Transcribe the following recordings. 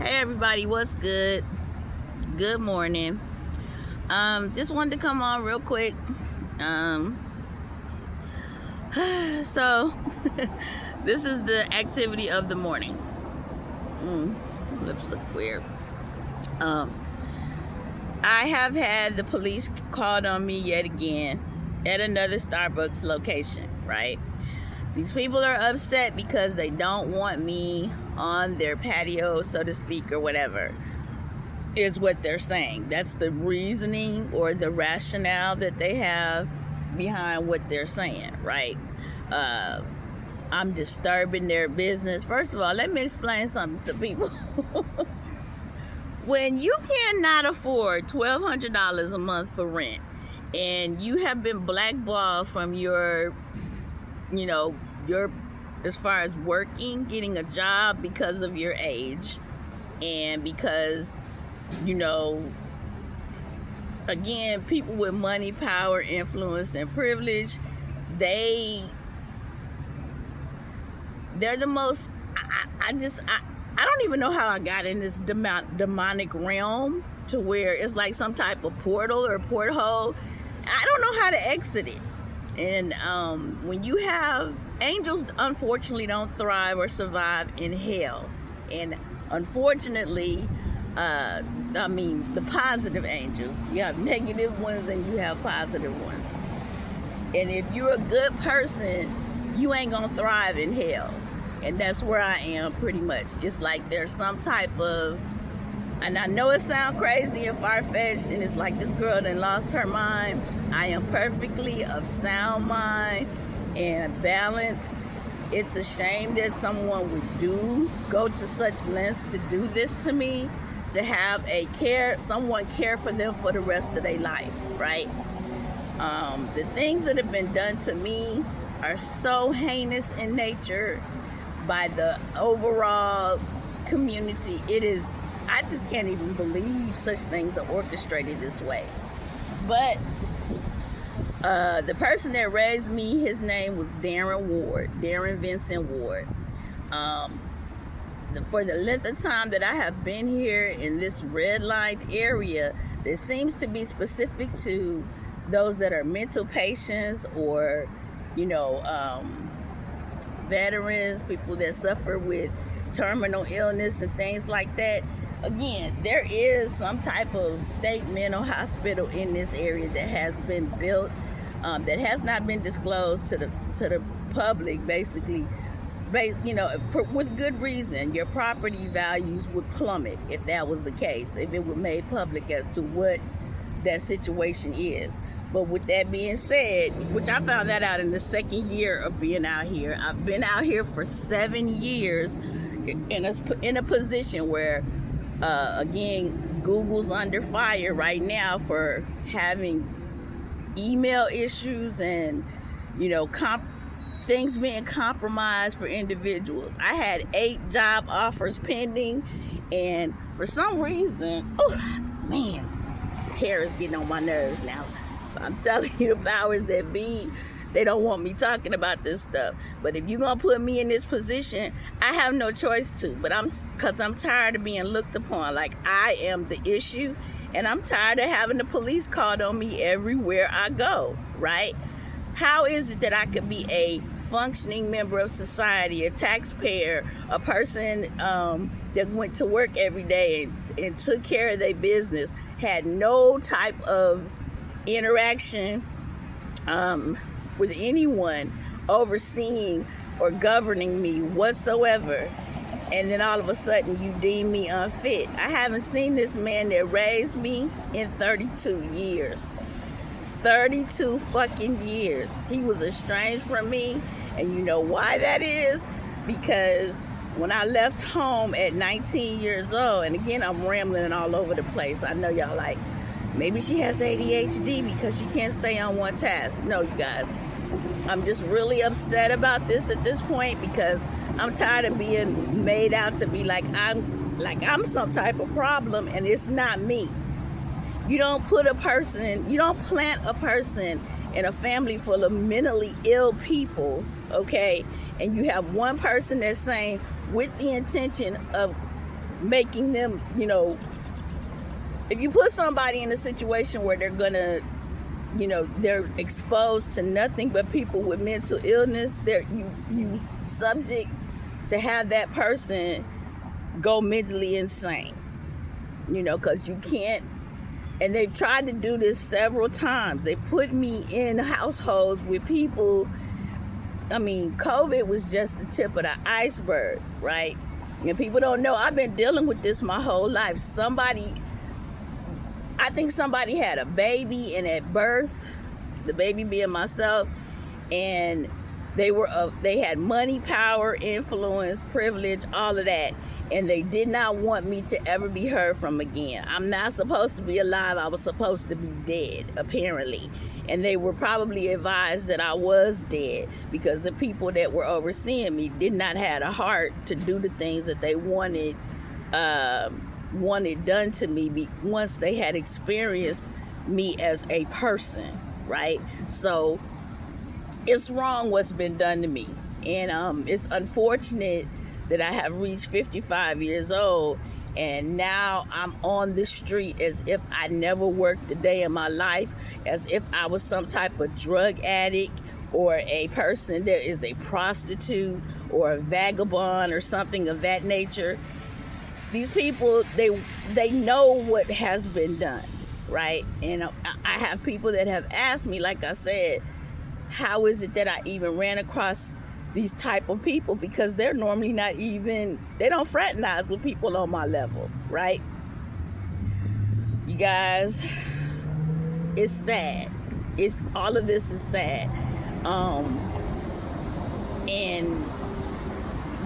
Hey everybody, what's good? Good morning. Just wanted to come on real quick. Um, so this is the activity of the morning. Lips look weird. I have had the police called on me yet again at another Starbucks location, right? These people are upset because they don't want me on their patio, so to speak, or whatever, is what they're saying. That's the reasoning or the rationale that they have behind what they're saying, right? I'm disturbing their business. First of all, let me explain something to people. When you cannot afford $1,200 a month for rent, and you have been blackballed from your as far as working, getting a job because of your age, and because, again, people with money, power, influence, and privilege, they're the most, I don't even know how I got in this demonic realm to where it's like some type of portal or porthole. I don't know how to exit it. And when you have angels, unfortunately, don't thrive or survive in hell. And unfortunately, the positive angels, you have negative ones and you have positive ones. And if you're a good person, you ain't gonna thrive in hell. And that's where I am pretty much. It's like there's some type of, and I know it sounds crazy and far-fetched, and it's like this girl done lost her mind. I am perfectly of sound mind and balanced. It's a shame that someone would go to such lengths to do this to me, to have someone care for them for the rest of their life, right? The things that have been done to me are so heinous in nature by the overall community. I just can't even believe such things are orchestrated this way. But the person that raised me, his name was Darren Vincent Ward. For the length of time that I have been here in this red light area, that seems to be specific to those that are mental patients or, veterans, people that suffer with terminal illness and things like that. Again, there is some type of state mental hospital in this area that has been built, that has not been disclosed to the public, basically. With good reason. Your property values would plummet if that was the case, if it were made public as to what that situation is. But with that being said, which I found that out in the second year of being out here, I've been out here for 7 years in a position where, again, Google's under fire right now for having email issues and, things being compromised for individuals. I had 8 job offers pending, and for some reason, this hair is getting on my nerves now. So I'm telling you, the powers that be, they don't want me talking about this stuff. But if you're gonna put me in this position, I have no choice to. But because I'm tired of being looked upon like I am the issue, and I'm tired of having the police called on me everywhere I go, right? How is it that I could be a functioning member of society, a taxpayer, a person that went to work every day and took care of their business, had no type of interaction with anyone overseeing or governing me whatsoever, and then all of a sudden you deem me unfit? I haven't seen this man that raised me in 32 years. 32 fucking years. He was estranged from me, and you know why that is? Because when I left home at 19 years old, and again, I'm rambling all over the place. I know y'all like, maybe she has ADHD because she can't stay on one task. No, you guys. I'm just really upset about this at this point because I'm tired of being made out to be like I'm some type of problem, and it's not me. You don't plant a person in a family full of mentally ill people, okay? And you have one person that's saying, with the intention of making them, if you put somebody in a situation where they're gonna, they're exposed to nothing but people with mental illness, you subject to have that person go mentally insane, because you can't. And they've tried to do this several times. They put me in households with people. I mean, COVID was just the tip of the iceberg, right? And people don't know, I've been dealing with this my whole life. I think somebody had a baby, and at birth, the baby being myself, and they had money, power, influence, privilege, all of that, and they did not want me to ever be heard from again. I'm not supposed to be alive. I was supposed to be dead, apparently, and they were probably advised that I was dead because the people that were overseeing me did not have a heart to do the things that they wanted done to me once they had experienced me as a person, right? So it's wrong what's been done to me, and it's unfortunate that I have reached 55 years old, and now I'm on the street as if I never worked a day in my life, as if I was some type of drug addict or a person that is a prostitute or a vagabond or something of that nature. These people, they know what has been done, right? And I have people that have asked me, like I said, how is it that I even ran across these type of people, because they're normally they don't fraternize with people on my level, right? You guys, it's sad. All of this is sad. And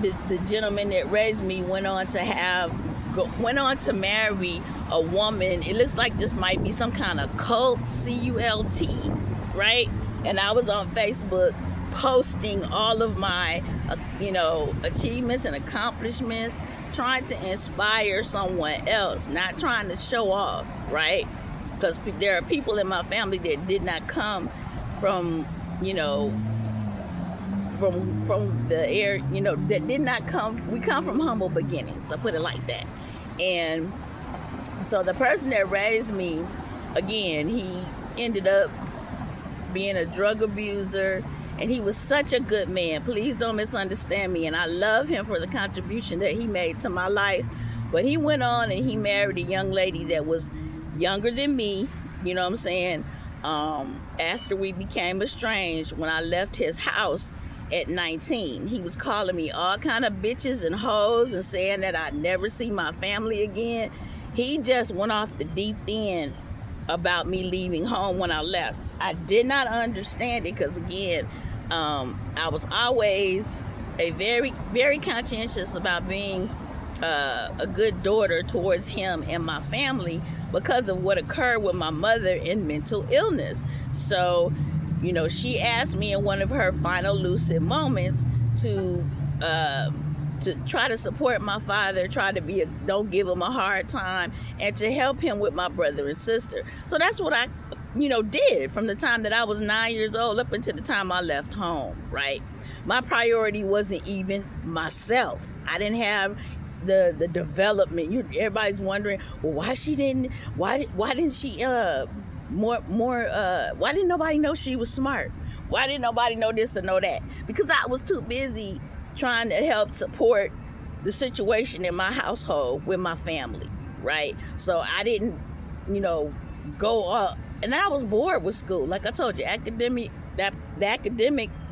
the gentleman that raised me went on to marry a woman. It looks like this might be some kind of cult, C-U-L-T, right? And I was on Facebook posting all of my, achievements and accomplishments, trying to inspire someone else, not trying to show off, right? Because there are people in my family that did not come from, from the air, that did not come. We come from humble beginnings. I put it like that. And so the person that raised me, again, he ended up being a drug abuser. And he was such a good man. Please don't misunderstand me. And I love him for the contribution that he made to my life. But he went on and he married a young lady that was younger than me. You know what I'm saying? After we became estranged, when I left his house at 19, he was calling me all kind of bitches and hoes and saying that I'd never see my family again. He just went off the deep end about me leaving home when I left. I did not understand it because, again, I was always a very, very conscientious about being a good daughter towards him and my family because of what occurred with my mother in mental illness. So, she asked me in one of her final lucid moments to try to support my father, try to don't give him a hard time, and to help him with my brother and sister. So that's what I did from the time that I was 9 years old up until the time I left home, right? My priority wasn't even myself. I didn't have the development. Everybody's wondering, well, why didn't she why didn't nobody know she was smart? Why didn't nobody know this or know that? Because I was too busy trying to help support the situation in my household with my family, right? So I didn't, go up. And I was bored with school. Like I told you, the academic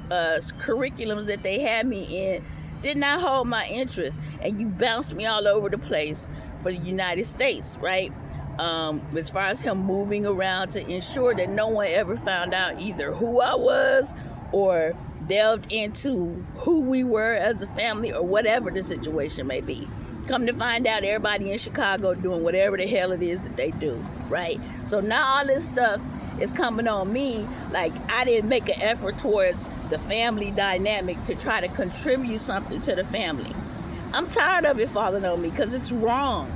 curriculums that they had me in did not hold my interest. And you bounced me all over the place for the United States, right? As far as him moving around to ensure that no one ever found out either who I was or delved into who we were as a family or whatever the situation may be. Come to find out, everybody in Chicago doing whatever the hell it is that they do, right? So now all this stuff is coming on me, like I didn't make an effort towards the family dynamic to try to contribute something to the family. I'm tired of it falling on me because it's wrong.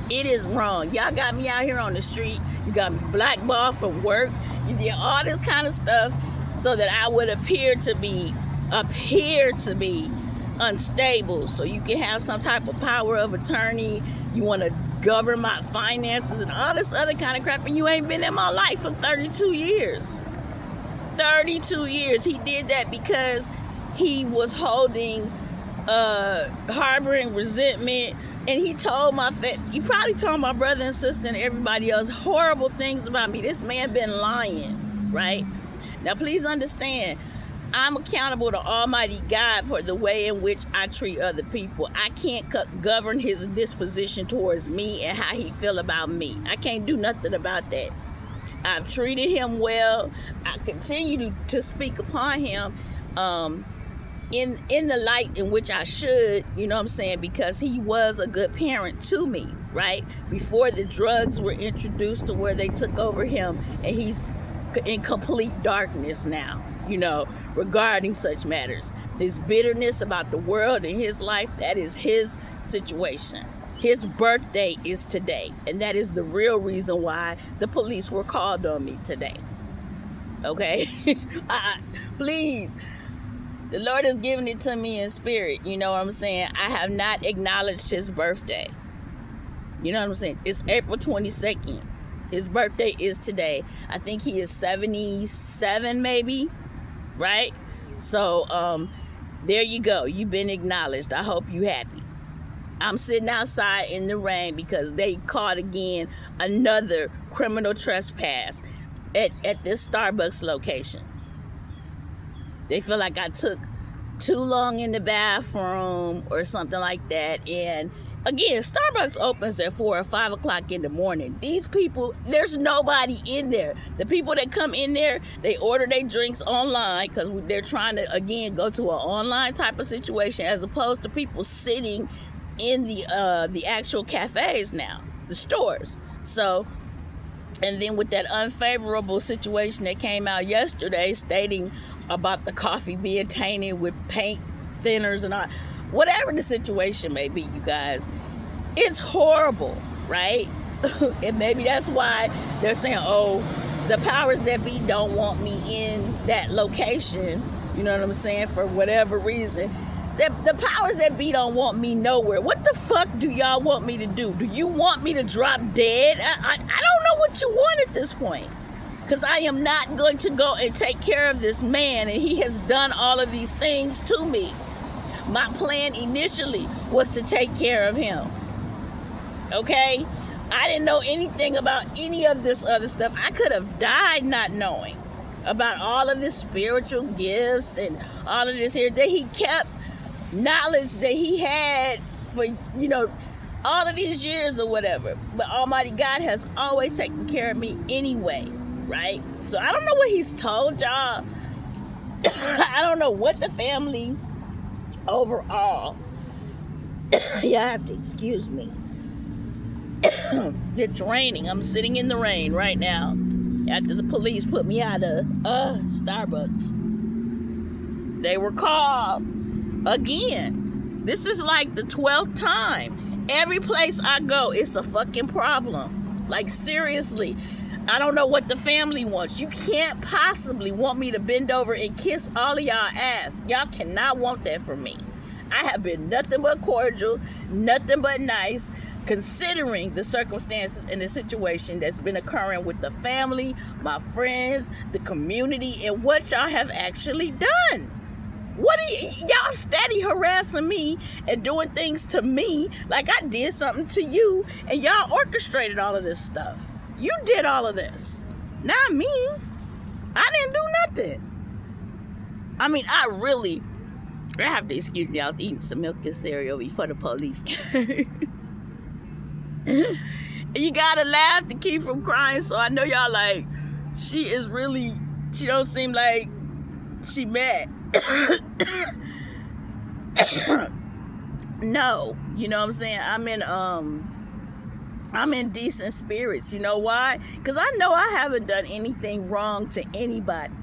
It is wrong. Y'all got me out here on the street. You got me blackballed from work. You did all this kind of stuff so that I would appear to be unstable so you can have some type of power of attorney. You want to govern my finances and all this other kind of crap, and you ain't been in my life for 32 years. 32 years. He did that because he was harboring resentment, and he probably told my brother and sister and everybody else horrible things about me. This man been lying, right? Now, please understand, I'm accountable to Almighty God for the way in which I treat other people. I can't govern his disposition towards me and how he feel about me. I can't do nothing about that. I've treated him well. I continue to speak upon him in the light in which I should, you know what I'm saying, because he was a good parent to me, right? Before the drugs were introduced to where they took over him, and he's in complete darkness now, you know, regarding such matters. His bitterness about the world and his life, that is his situation. His birthday is today, and that is the real reason why the police were called on me today. Okay? Please. The Lord has given it to me in spirit. You know what I'm saying? I have not acknowledged his birthday. You know what I'm saying? It's April 22nd. His birthday is today. I think he is 77 maybe, right? So, there you go. You've been acknowledged. I hope you happy. I'm sitting outside in the rain because they caught again another criminal trespass at this Starbucks location. They feel like I took too long in the bathroom or something like that. And again, Starbucks opens at 4 or 5 o'clock in the morning. These people, there's nobody in there. The people that come in there, they order their drinks online because they're trying to, again, go to an online type of situation as opposed to people sitting in the actual cafes now, the stores. So, and then with that unfavorable situation that came out yesterday stating about the coffee being tainted with paint thinners and all, whatever the situation may be, you guys, it's horrible, right? And maybe that's why they're saying, oh, the powers that be don't want me in that location, you know what I'm saying, for whatever reason. The powers that be don't want me nowhere. What the fuck do y'all want me to do? Do you want me to drop dead? I don't know what you want at this point. Because I am not going to go and take care of this man, and he has done all of these things to me. My plan initially was to take care of him. Okay? I didn't know anything about any of this other stuff. I could have died not knowing about all of this spiritual gifts and all of this here that he kept knowledge that he had for, you know, all of these years or whatever. But Almighty God has always taken care of me anyway, right? So I don't know what he's told y'all. I don't know what the family overall. Y'all have to excuse me. It's raining. I'm sitting in the rain right now after the police put me out of Starbucks. They were called again. This is like the 12th time. Every place I go, it's a fucking problem. Like, seriously. I don't know what the family wants. You can't possibly want me to bend over and kiss all of y'all ass. Y'all cannot want that from me. I have been nothing but cordial, nothing but nice, considering the circumstances and the situation that's been occurring with the family, my friends, the community, and what y'all have actually done. What are y'all steady harassing me and doing things to me like I did something to you, and y'all orchestrated all of this stuff. You did all of this, not me. I didn't do nothing. I mean, I have to excuse me. I was eating some milk and cereal before the police came. You gotta laugh to keep from crying. So I know y'all like, she don't seem like she mad. No, you know what I'm saying? I'm in decent spirits. You know why? Because I know I haven't done anything wrong to anybody.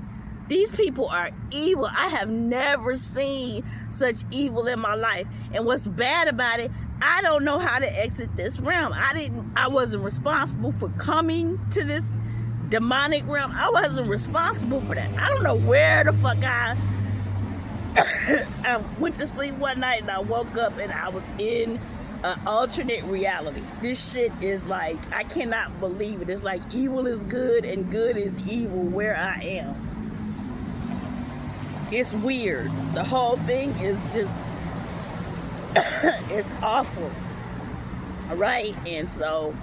These people are evil. I have never seen such evil in my life. And what's bad about it, I don't know how to exit this realm. I wasn't responsible for coming to this demonic realm. I wasn't responsible for that. I don't know where the fuck I went to sleep one night and I woke up and I was in an alternate reality. This shit is like, I cannot believe it. It's like evil is good and good is evil where I am. It's weird. The whole thing is just, it's awful. All right. And so,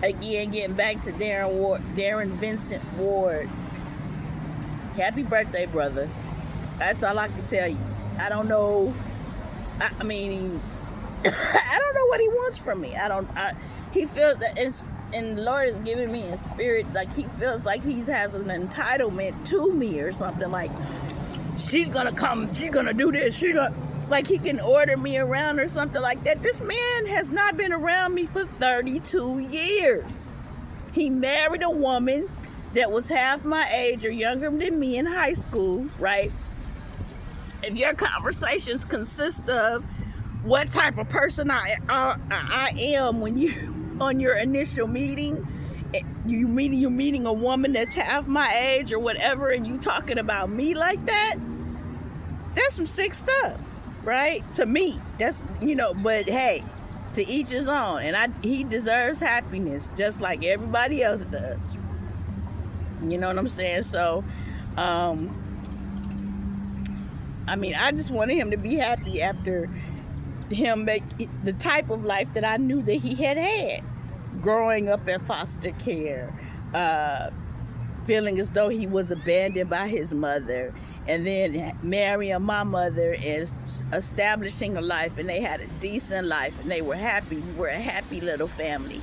again, getting back to Darren Vincent Ward. Happy birthday, brother. That's all I can tell you. I don't know. I mean, I don't know what he wants from me. He feels that and the Lord is giving me a spirit, like he feels like he has an entitlement to me or something. Like, she's gonna come, she's gonna do this, like he can order me around or something like that. This man has not been around me for 32 years. He married a woman that was half my age or younger than me in high school, right? If your conversations consist of what type of person I am when you on your initial meeting, you're meeting a woman that's half my age or whatever, and you talking about me like that, that's some sick stuff, right? To me, that's, but hey, to each his own. And he deserves happiness just like everybody else does. You know what I'm saying? So, I mean, I just wanted him to be happy after him make the type of life that I knew that he had growing up in foster care, feeling as though he was abandoned by his mother, and then marrying my mother and establishing a life, and they had a decent life and they were happy. We were a happy little family.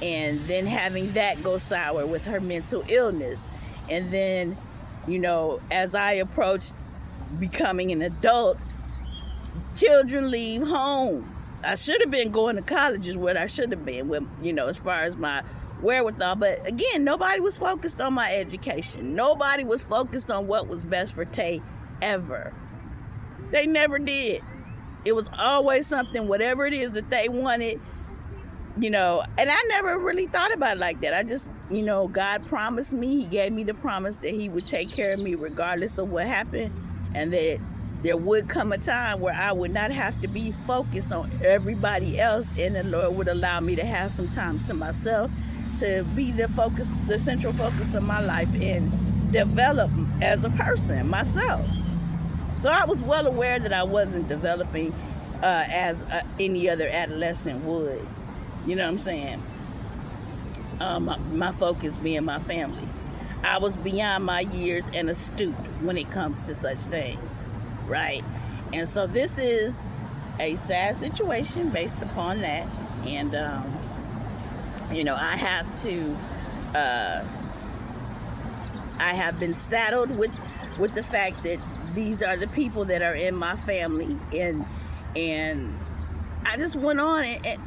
And then having that go sour with her mental illness. And then, as I approached becoming an adult, children leave home. I should have been going to college is what I should have been, with, as far as my wherewithal. But again, nobody was focused on my education. Nobody was focused on what was best for Tay ever. They never did. It was always something, whatever it is that they wanted, and I never really thought about it like that. I just, God promised me, he gave me the promise that he would take care of me regardless of what happened, and that there would come a time where I would not have to be focused on everybody else, and the Lord would allow me to have some time to myself, to be the central focus of my life, and develop as a person myself. So I was well aware that I wasn't developing as any other adolescent would. You know what I'm saying? My focus being my family. I was beyond my years and astute when it comes to such things, right? And so this is a sad situation based upon that. And, I have been saddled with the fact that these are the people that are in my family. And I just went on and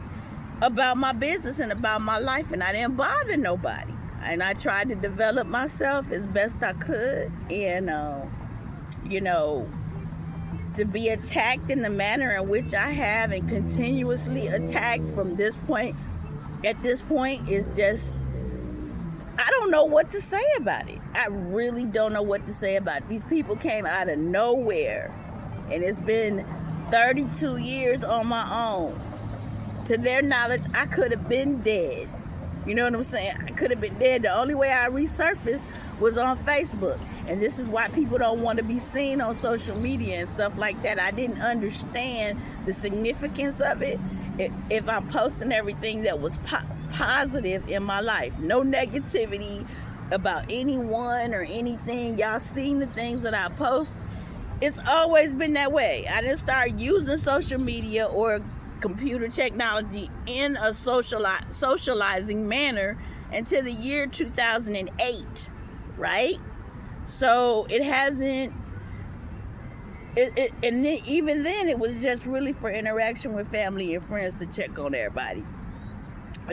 about my business and about my life, and I didn't bother nobody. And I tried to develop myself as best I could, and to be attacked in the manner in which I have, and continuously attacked from this point, at this point, is just, I don't know what to say about it. I really don't know what to say about it. These people came out of nowhere, and it's been 32 years on my own. To their knowledge, I could have been dead. You know what I'm saying? I could have been dead. The only way I resurfaced was on Facebook. And this is why people don't want to be seen on social media and stuff like that. I didn't understand the significance of it. If I'm posting everything that was positive in my life, no negativity about anyone or anything. Y'all seen the things that I post. It's always been that way. I didn't start using social media or computer technology in a socializing manner until the year 2008, right? So it hasn't, and then, even then, it was just really for interaction with family and friends, to check on everybody,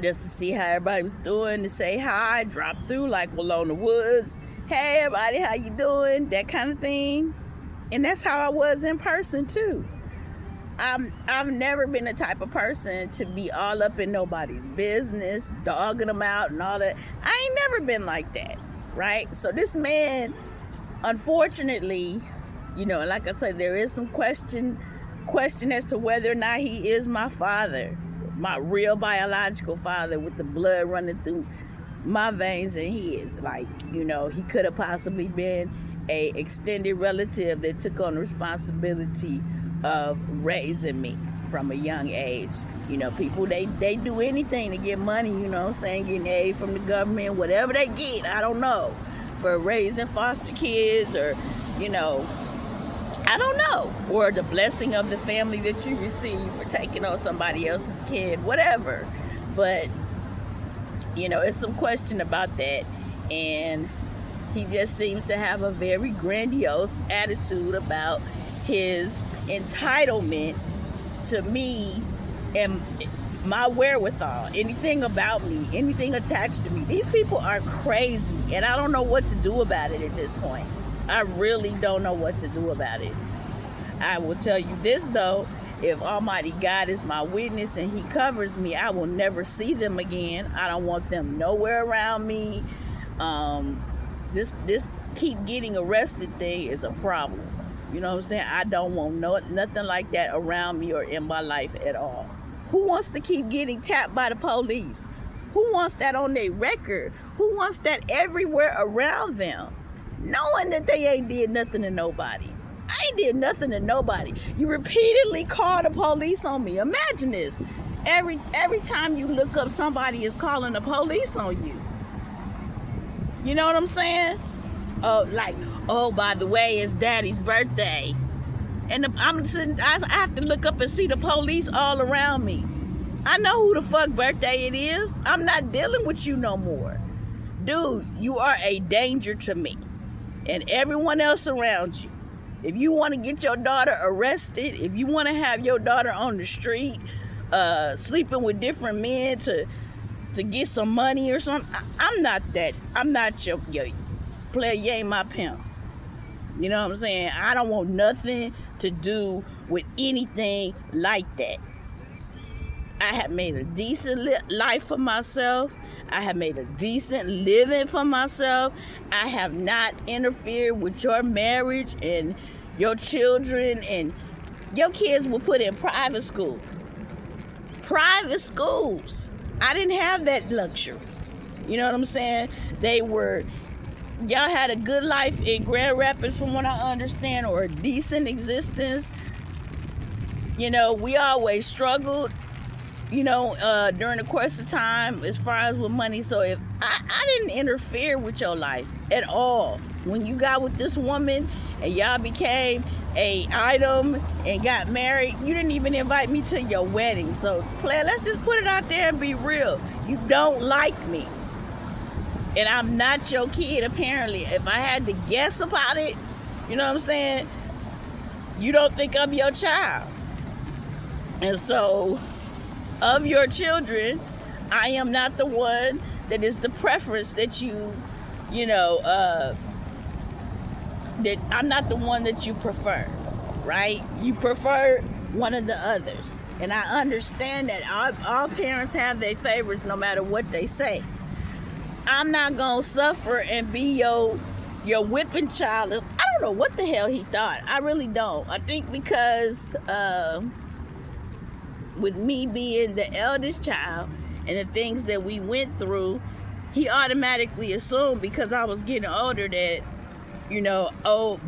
just to see how everybody was doing, to say hi, drop through like Walona Woods, hey everybody, how you doing, that kind of thing. And that's how I was in person too. I've never been the type of person to be all up in nobody's business, dogging them out and all that. I ain't never been like that, right? So this man, unfortunately, Like I said, there is some question as to whether or not he is my father, my real biological father, with the blood running through my veins and his. He could have possibly been a extended relative that took on the responsibility of raising me from a young age. People, they do anything to get money, getting aid from the government, whatever they get, I don't know, for raising foster kids, or, I don't know, or the blessing of the family that you receive for taking on somebody else's kid, whatever. But, it's some question about that. And he just seems to have a very grandiose attitude about his entitlement to me and my wherewithal, anything about me, anything attached to me. These people are crazy, and I don't know what to do about it at this point. I really don't know what to do about it. I will tell you this, though. If Almighty God is my witness and he covers me, I will never see them again. I don't want them nowhere around me. This keep getting arrested thing is a problem. You know what I'm saying? I don't want nothing like that around me or in my life at all. Who wants to keep getting tapped by the police? Who wants that on their record? Who wants that everywhere around them, knowing that they ain't did nothing to nobody? I ain't did nothing to nobody. You repeatedly call the police on me. Imagine this. Every time you look up, somebody is calling the police on you. You know what I'm saying? Oh, by the way, it's Daddy's birthday. And I have to look up and see the police all around me. I know who the fuck birthday it is. I'm not dealing with you no more. Dude, you are a danger to me and everyone else around you. If you want to get your daughter arrested, if you want to have your daughter on the street, sleeping with different men to get some money or something, I'm not that. I'm not your player. You ain't my pimp. You know what I'm saying? I don't want nothing to do with anything like that. I have made a decent life for myself. I have made a decent living for myself. I have not interfered with your marriage and your children, and your kids were put in private school. Private schools. I didn't have that luxury. You know what I'm saying? Y'all had a good life in Grand Rapids from what I understand, or a decent existence. We always struggled, during the course of time as far as with money. So if I didn't interfere with your life at all. When you got with this woman and y'all became a item and got married, you didn't even invite me to your wedding. So player, let's just put it out there and be real. You don't like me. And I'm not your kid, apparently. If I had to guess about it, you know what I'm saying? You don't think I'm your child. And so, of your children, I am not the one that is the preference that that I'm not the one that you prefer, right? You prefer one of the others. And I understand that all parents have their favorites no matter what they say. I'm not gonna suffer and be your whipping child. I don't know what the hell he thought. I really don't. I think because with me being the eldest child and the things that we went through, he automatically assumed because I was getting older that,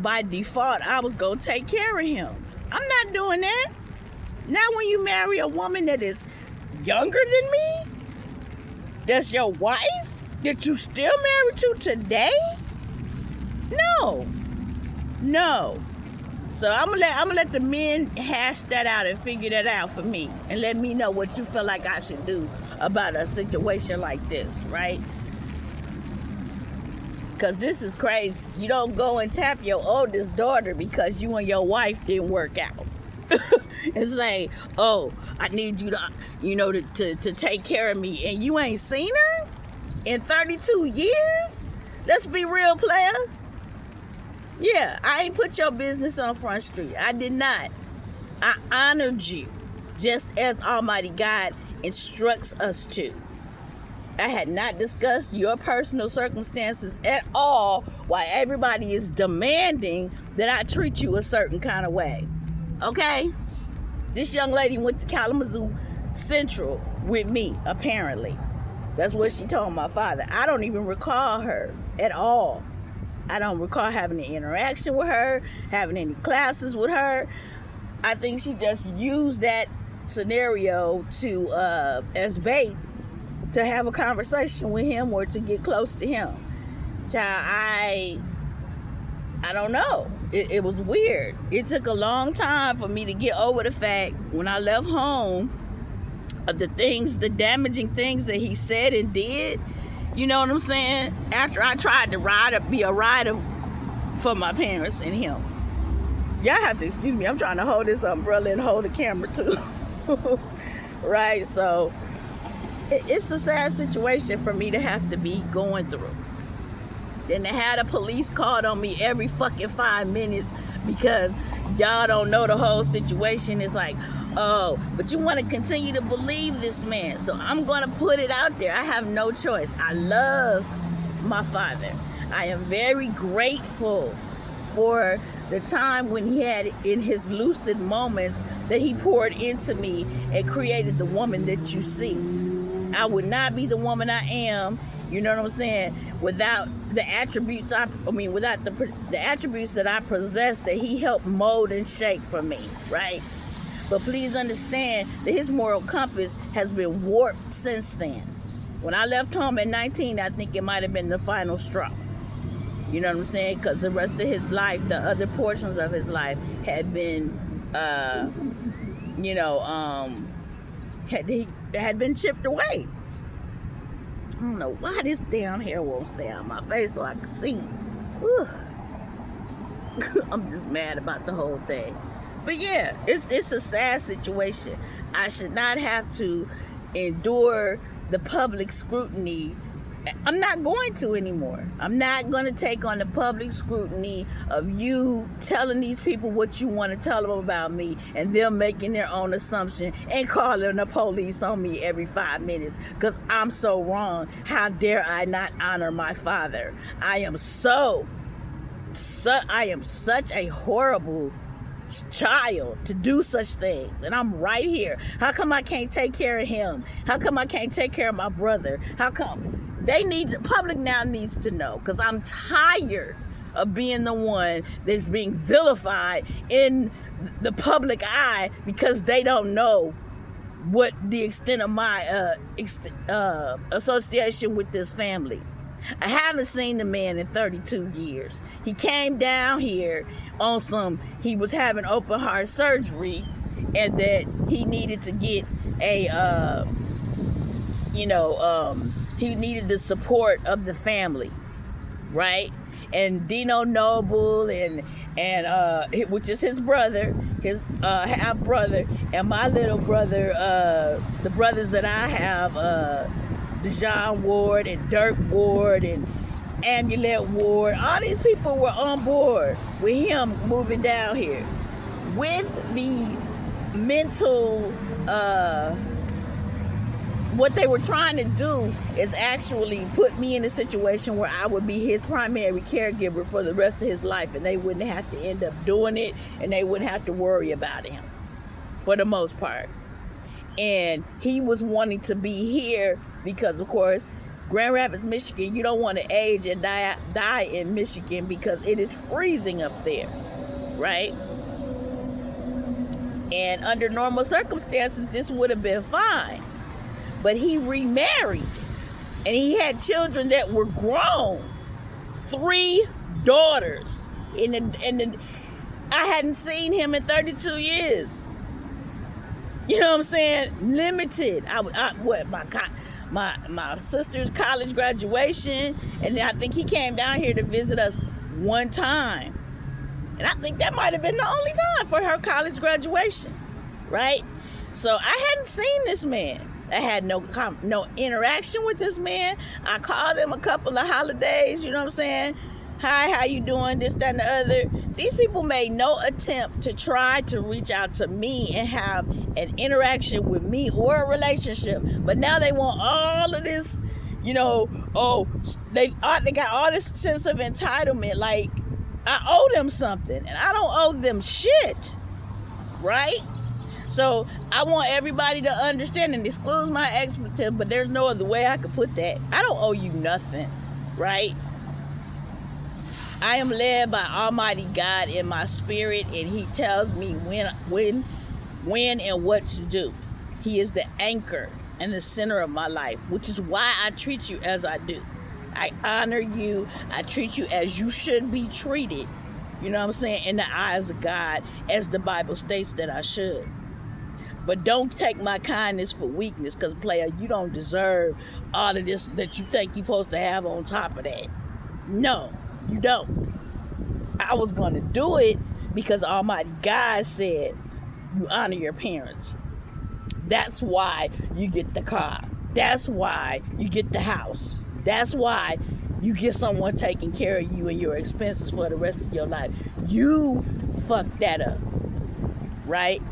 by default, I was gonna take care of him. I'm not doing that. Now when you marry a woman that is younger than me, that's your wife, that you still married to today? No. So I'm gonna let the men hash that out and figure that out for me, and let me know what you feel like I should do about a situation like this, right? Because this is crazy. You don't go and tap your oldest daughter because you and your wife didn't work out. It's like, oh, I need you to take care of me, and you ain't seen her in 32 years? Let's be real, player. Yeah, I ain't put your business on Front Street. I did not. I honored you just as Almighty God instructs us to. I had not discussed your personal circumstances at all while everybody is demanding that I treat you a certain kind of way. Okay? This young lady went to Kalamazoo Central with me, apparently. That's what she told my father. I don't even recall her at all. I don't recall having any interaction with her, having any classes with her. I think she just used that scenario to as bait to have a conversation with him or to get close to him. Child, I don't know. It was weird. It took a long time for me to get over the fact when I left home of the damaging things that he said and did. You know what I'm saying? After I tried to be a rider for my parents and him. Y'all have to excuse me. I'm trying to hold this umbrella and hold the camera too. Right? So it's a sad situation for me to have to be going through. Then they had a police called on me every fucking 5 minutes because y'all don't know the whole situation. It's like, oh, but you want to continue to believe this man. So I'm going to put it out there. I have no choice. I love my father. I am very grateful for the time when he had in his lucid moments that he poured into me and created the woman that you see. I would not be the woman I am, you know what I'm saying, without the attributes without the attributes that I possess that he helped mold and shape for me, right? But please understand that his moral compass has been warped since then. When I left home at 19, I think it might have been the final straw. You know what I'm saying? Because the rest of his life, the other portions of his life had been, had been chipped away. I don't know why this damn hair won't stay out my face so I can see. I'm just mad about the whole thing. But yeah, it's a sad situation. I should not have to endure the public scrutiny. I'm not going to anymore. I'm not going to take on the public scrutiny of you telling these people what you want to tell them about me and them making their own assumption and calling the police on me every 5 minutes because I'm so wrong. How dare I not honor my father? I am such a horrible child to do such things, and I'm right here. How come I can't take care of him? How come I can't take care of my brother? How come? The public now needs to know, because I'm tired of being the one that's being vilified in the public eye because they don't know what the extent of my association with this family. I haven't seen the man in 32 years. He came down here on he was having open heart surgery and that he needed to get he needed the support of the family, right? And Dino Noble and which is his brother, his half brother, and my little brother, the brothers that I have, Dejon Ward and Dirk Ward and Amulet Ward, all these people were on board with him moving down here with the mental what they were trying to do is actually put me in a situation where I would be his primary caregiver for the rest of his life, and they wouldn't have to end up doing it, and they wouldn't have to worry about him for the most part. And he was wanting to be here because, of course, Grand Rapids, Michigan, you don't want to age and die in Michigan because it is freezing up there, right? And under normal circumstances, this would have been fine. But he remarried, and he had children that were grown, 3 daughters. And I hadn't seen him in 32 years. You know what I'm saying? Limited. My sister's college graduation, and then I think he came down here to visit us one time. And I think that might have been the only time for her college graduation, right? So I hadn't seen this man. I had no interaction with this man. I called him a couple of holidays, you know what I'm saying? Hi, how you doing? This, that, and the other. These people made no attempt to try to reach out to me and have an interaction with me or a relationship. But now they want all of this, they got all this sense of entitlement. Like, I owe them something, and I don't owe them shit, right? So I want everybody to understand, and exclude my expletive, but there's no other way I could put that. I don't owe you nothing, right? I am led by Almighty God in my spirit, and He tells me when and what to do. He is the anchor and the center of my life, which is why I treat you as I do. I honor you. I treat you as you should be treated. You know what I'm saying? In the eyes of God, as the Bible states that I should. But don't take my kindness for weakness, because, player, you don't deserve all of this that you think you're supposed to have on top of that. No, you don't. I was going to do it because Almighty God said you honor your parents. That's why you get the car. That's why you get the house. That's why you get someone taking care of you and your expenses for the rest of your life. You fucked that up, right?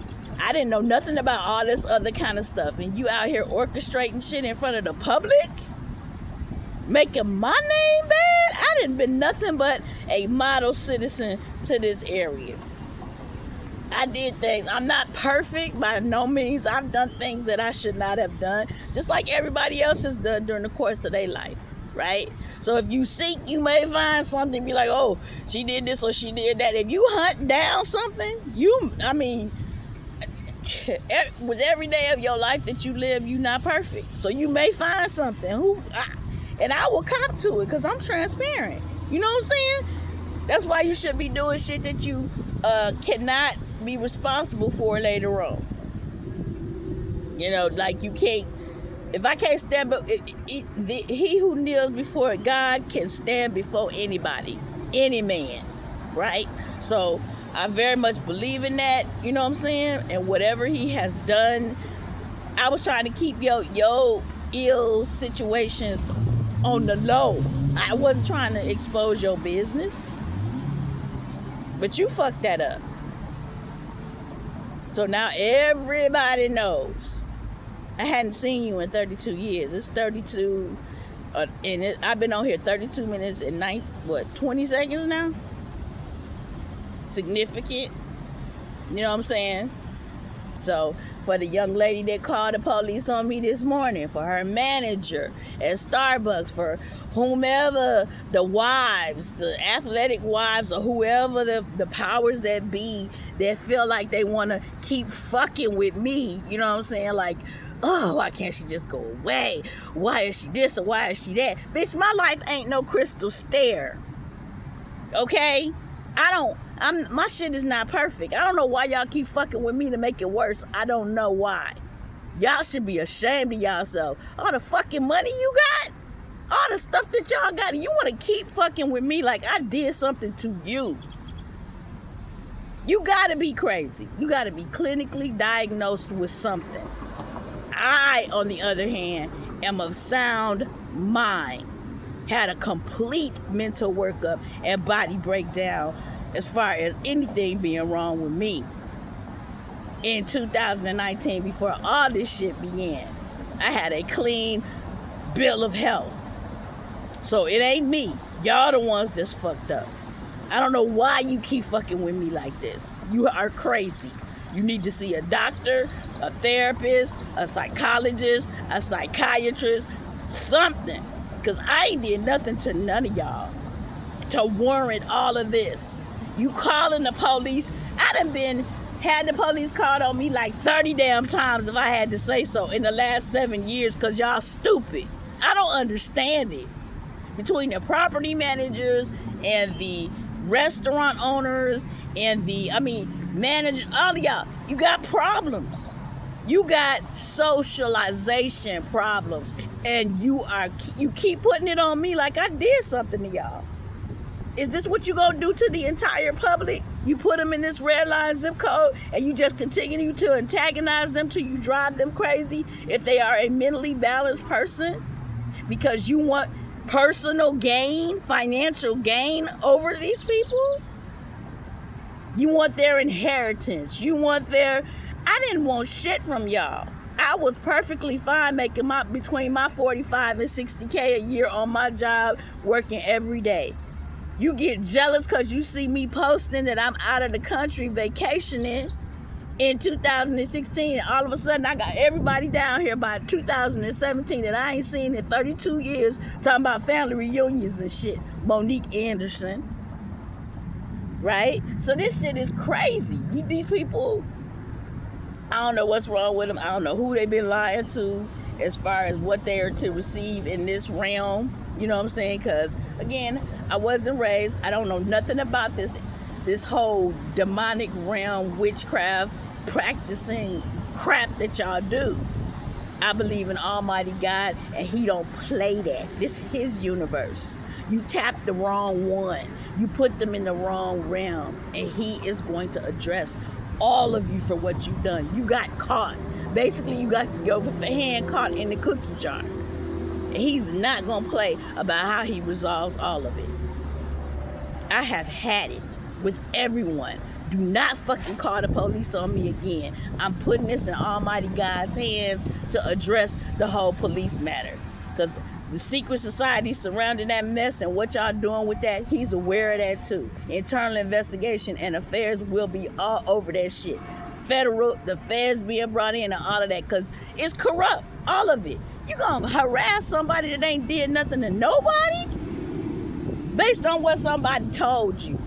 I didn't know nothing about all this other kind of stuff, and you out here orchestrating shit in front of the public, making my name bad. I didn't been nothing but a model citizen to this area. I did things. I'm not perfect by no means. I've done things that I should not have done, just like everybody else has done during the course of their life, right? So if you seek, you may find something, be like, oh, she did this or she did that. If you hunt down something, with every day of your life that you live, you're not perfect. So you may find something and I will cop to it because I'm transparent. You know what I'm saying? That's why you should be doing shit that you cannot be responsible for later on. You know, like you can't. If I can't stand, but he who kneels before God can stand before anybody, any man, right? So I very much believe in that. You know what I'm saying? And whatever he has done, I was trying to keep your ill situations on the low. I wasn't trying to expose your business. But you fucked that up. So now everybody knows. I hadn't seen you in 32 years. It's 32, I've been on here 32 minutes and 20 seconds now? Significant. You know what I'm saying? So for the young lady that called the police on me this morning, for her manager at Starbucks, for whomever, the wives, the athletic wives, or whoever the powers that be that feel like they want to keep fucking with me, you know what I'm saying? Like, oh, why can't she just go away? Why is she this or why is she that? Bitch, my life ain't no crystal stair. Okay? My shit is not perfect. I don't know why y'all keep fucking with me to make it worse. I don't know why. Y'all should be ashamed of yourself. All the fucking money you got, all the stuff that y'all got, and you want to keep fucking with me like I did something to you. You gotta be crazy. You gotta be clinically diagnosed with something. I, on the other hand, am of sound mind. Had a complete mental workup and body breakdown as far as anything being wrong with me in 2019 before all this shit began. I had a clean bill of health. So it ain't me. Y'all the ones that's fucked up. I don't know why you keep fucking with me like this. You are crazy. You need to see a doctor, a therapist, a psychologist, a psychiatrist, something. Because I ain't did nothing to none of y'all to warrant all of this. You calling the police. I done had the police called on me like 30 damn times, if I had to say so, in the last 7 years, because y'all stupid. I don't understand it. Between the property managers and the restaurant owners and managers, all of y'all, you got problems. You got socialization problems, and you keep putting it on me like I did something to y'all. Is this what you gonna do to the entire public? You put them in this red line zip code and you just continue to antagonize them till you drive them crazy if they are a mentally balanced person, because you want personal gain, financial gain over these people? You want their inheritance. I didn't want shit from y'all. I was perfectly fine making between my 45 and 60K a year on my job, working every day. You get jealous because you see me posting that I'm out of the country vacationing in 2016. And all of a sudden, I got everybody down here by 2017 that I ain't seen in 32 years talking about family reunions and shit. Monique Anderson. Right? So this shit is crazy. These people, I don't know what's wrong with them. I don't know who they've been lying to as far as what they are to receive in this realm. You know what I'm saying? Because, again, I wasn't raised. I don't know nothing about this whole demonic realm, witchcraft, practicing crap that y'all do. I believe in Almighty God, and He don't play that. This is His universe. You tapped the wrong one. You put them in the wrong realm, and He is going to address all of you for what you've done. You got caught. Basically, you got your hand caught in the cookie jar. And He's not going to play about how He resolves all of it. I have had it with everyone. Do not fucking call the police on me again. I'm putting this in Almighty God's hands to address the whole police matter. Because the secret society surrounding that mess and what y'all doing with that, He's aware of that too. Internal investigation and affairs will be all over that shit. The feds being brought in and all of that, because it's corrupt, all of it. You gonna harass somebody that ain't did nothing to nobody based on what somebody told you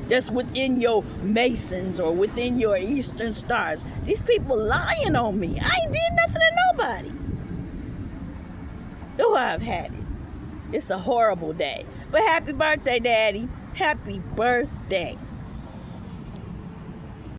that's within your Masons or within your Eastern Stars. These people lying on me. I ain't did nothing to nobody. Oh, I've had it. It's a horrible day. But happy birthday, Daddy. Happy birthday.